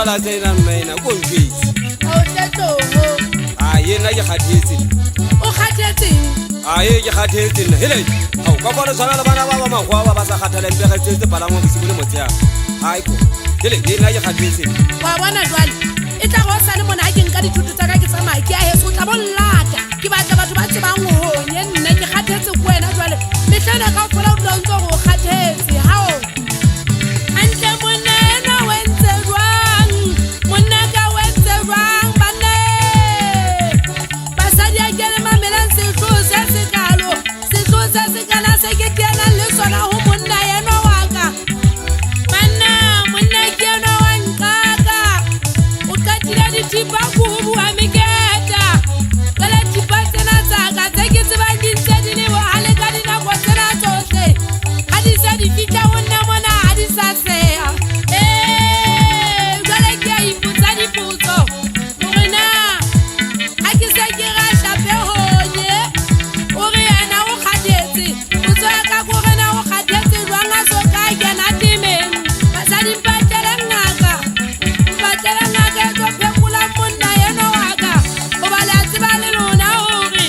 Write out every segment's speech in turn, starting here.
La tsena mmena go ntwetse o tletsogo a yena ke kgathetse o kgathetseng a ye ke kgathetse nna hele ga o ka bona tshwana le bana ba ba magwa ba sa kgathala mpe ga tsetse palangwa bosigo le motsea ai ko hele yena ke kgathetse wa bona jwale e tla go sa le mona ke nka dithuto tsa ka ke tsamaya ke a heso tla bollata ke batla batho ba tsebang go honye nna ke kgathetse go wena jwale metlhana ka fola o tla ntse go kgathetse hao antle monna ena wentse jwang monna ka wentse jwang banne basadi a kene mamelang setlo se se kana se ke tena le sona ho monna ena wa ka banna monna ke ena wa nkaka o qatile dithipa go bua meketa kala thipa tsena tsa ka tse ke tseba di ntse di le bo hale ka dinako tsena tsohle ha di sa di fika monna mona ha di sa sea jwale ke a ipotsa dipotso hore na ha ke se ke ra shape honye o re yena o kgathetse o tswa ka gore na o kgathetse jwang a so ka kena timeng basadi mpatlela ngaka e tlo phekola monna ena wa ka goba le a tseba le lona hore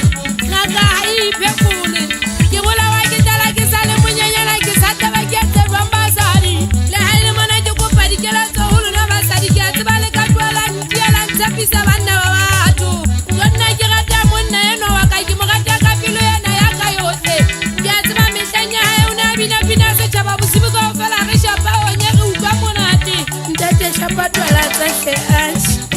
ngaka ha e iphekole ke bolawa ke tlala ke sa le monyenyana ke sa taba ke tsebang basadi le ha e le mona ke kopa dikeletso ho lona basadi ke a tseba le ka tloela ntiela ntshepisa banna ba batho jonna ke rata monna ena wa ka ke mo rata ka pelo ena ya ka yohle ke a tseba mehleng ya hae o ne a binabina setjhaba bosibu kaofela re shapa honye re utlwa monate ntate shapa twala tsa hle